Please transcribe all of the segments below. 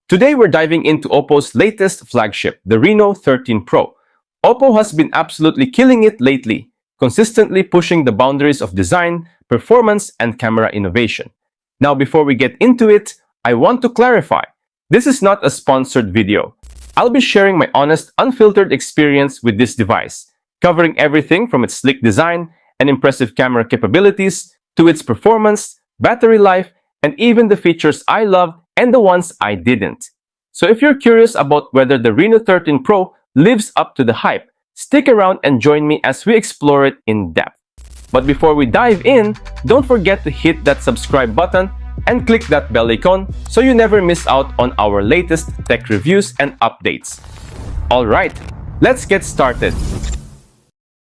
Today we're diving into Oppo's latest flagship, the Reno 13 Pro. Oppo has been absolutely killing it lately, consistently pushing the boundaries of design, performance, and camera innovation. Now before we get into it, I want to clarify, this is not a sponsored video. I'll be sharing my honest, unfiltered experience with this device, covering everything from its sleek design and impressive camera capabilities to its performance, battery life, and even the features I loved and the ones I didn't. So if you're curious about whether the Reno 13 Pro lives up to the hype, stick around and join me as we explore it in depth. But before we dive in, don't forget to hit that subscribe button and click that bell icon so you never miss out on our latest tech reviews and updates. Alright, let's get started.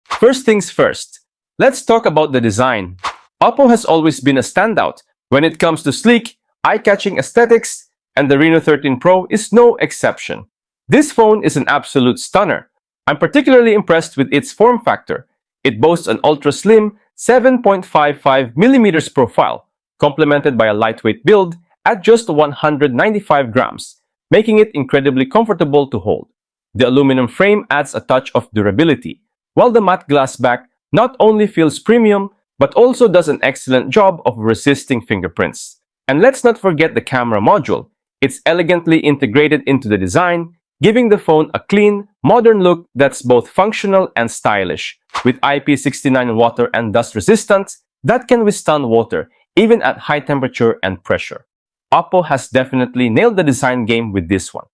First things first, let's talk about the design. Oppo has always been a standout when it comes to sleek, eye-catching aesthetics, and the Reno 13 Pro is no exception. This phone is an absolute stunner. I'm particularly impressed with its form factor. It boasts an ultra-slim 7.55mm profile, complemented by a lightweight build at just 195 grams, making it incredibly comfortable to hold. The aluminum frame adds a touch of durability, while the matte glass back not only feels premium, but also does an excellent job of resisting fingerprints. And let's not forget the camera module. It's elegantly integrated into the design, giving the phone a clean, modern look that's both functional and stylish, with IP69 water and dust resistant that can withstand water even at high temperature and pressure. Oppo has definitely nailed the design game with this one.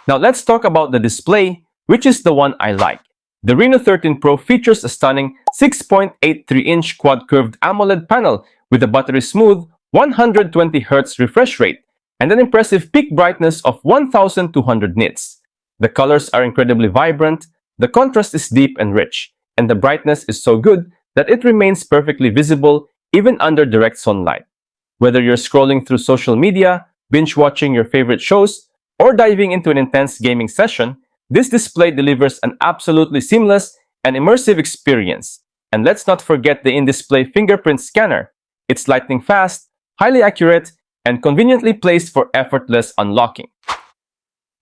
Now let's talk about the display, which is the one I like. The Reno 13 Pro features a stunning 6.83-inch quad-curved AMOLED panel with a buttery-smooth 120Hz refresh rate and an impressive peak brightness of 1200 nits. The colors are incredibly vibrant, the contrast is deep and rich, and the brightness is so good that it remains perfectly visible even under direct sunlight. Whether you're scrolling through social media, binge-watching your favorite shows, or diving into an intense gaming session, this display delivers an absolutely seamless and immersive experience. And let's not forget the in-display fingerprint scanner. It's lightning fast, highly accurate, and conveniently placed for effortless unlocking.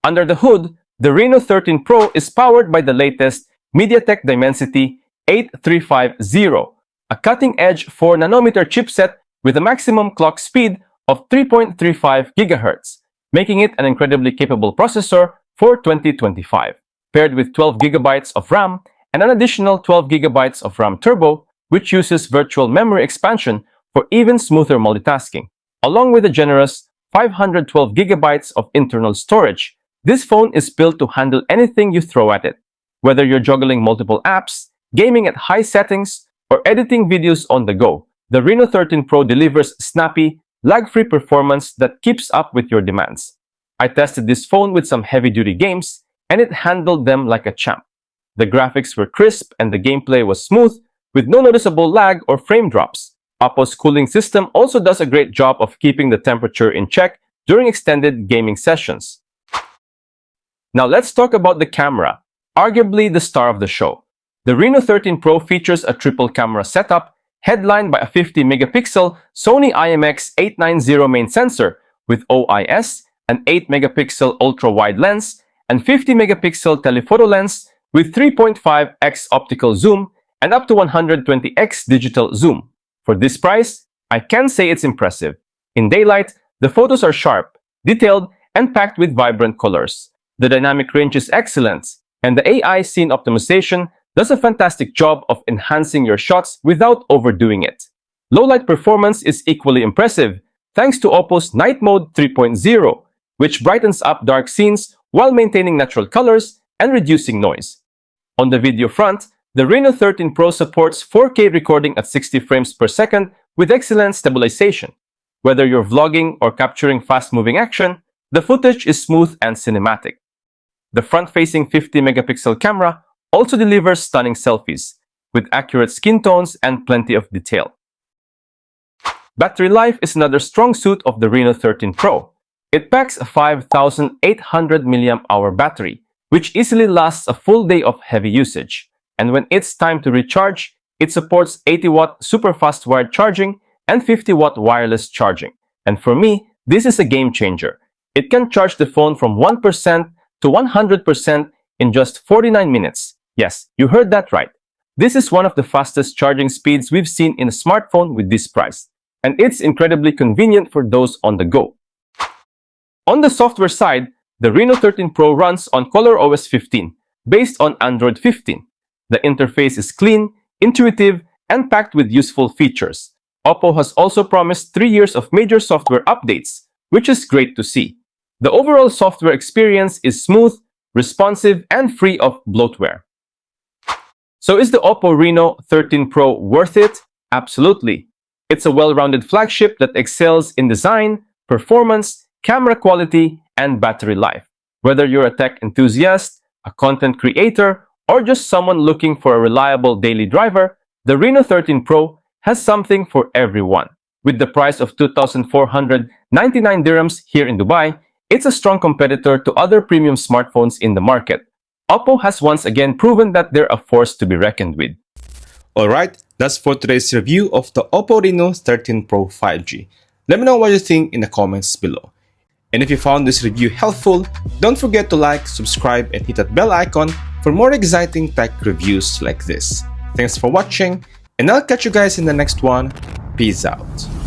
Under the hood, the Reno 13 Pro is powered by the latest MediaTek Dimensity 8350, a cutting-edge 4nm chipset with a maximum clock speed of 3.35 GHz, making it an incredibly capable processor for 2025, paired with 12 GB of RAM and an additional 12 GB of RAM Turbo, which uses virtual memory expansion for even smoother multitasking. Along with a generous 512 GB of internal storage, this phone is built to handle anything you throw at it. Whether you're juggling multiple apps, gaming at high settings, or editing videos on the go, the Reno 13 Pro delivers snappy, lag-free performance that keeps up with your demands. I tested this phone with some heavy-duty games, and it handled them like a champ. The graphics were crisp and the gameplay was smooth, with no noticeable lag or frame drops. Oppo's cooling system also does a great job of keeping the temperature in check during extended gaming sessions. Now let's talk about the camera, arguably the star of the show. The Reno 13 Pro features a triple camera setup headlined by a 50-megapixel Sony IMX890 main sensor with OIS, an 8-megapixel ultra-wide lens, and 50-megapixel telephoto lens with 3.5x optical zoom and up to 120x digital zoom. For this price, I can say it's impressive. In daylight, the photos are sharp, detailed, and packed with vibrant colors. The dynamic range is excellent, and the AI scene optimization does a fantastic job of enhancing your shots without overdoing it. Low-light performance is equally impressive, thanks to Oppo's Night Mode 3.0, which brightens up dark scenes while maintaining natural colors and reducing noise. On the video front, the Reno 13 Pro supports 4K recording at 60 frames per second with excellent stabilization. Whether you're vlogging or capturing fast-moving action, the footage is smooth and cinematic. The front-facing 50-megapixel camera also delivers stunning selfies, with accurate skin tones and plenty of detail. Battery life is another strong suit of the Reno 13 Pro. It packs a 5,800 mAh battery, which easily lasts a full day of heavy usage. And when it's time to recharge, it supports 80-watt super-fast wired charging and 50-watt wireless charging. And for me, this is a game changer. It can charge the phone from 1% to 100% in just 49 minutes. Yes, you heard that right. This is one of the fastest charging speeds we've seen in a smartphone with this price, and it's incredibly convenient for those on the go. On the software side, the Reno 13 Pro runs on ColorOS 15, based on Android 15. The interface is clean, intuitive, and packed with useful features. Oppo has also promised 3 years of major software updates, which is great to see. The overall software experience is smooth, responsive, and free of bloatware. So is the Oppo Reno 13 Pro worth it? Absolutely. It's a well-rounded flagship that excels in design, performance, camera quality, and battery life. Whether you're a tech enthusiast, a content creator, or just someone looking for a reliable daily driver, the Reno 13 Pro has something for everyone. With the price of 2,499 dirhams here in Dubai, it's a strong competitor to other premium smartphones in the market. Oppo has once again proven that they're a force to be reckoned with. Alright, that's for today's review of the Oppo Reno 13 Pro 5G. Let me know what you think in the comments below. And if you found this review helpful, don't forget to like, subscribe, and hit that bell icon for more exciting tech reviews like this. Thanks for watching, and I'll catch you guys in the next one. Peace out.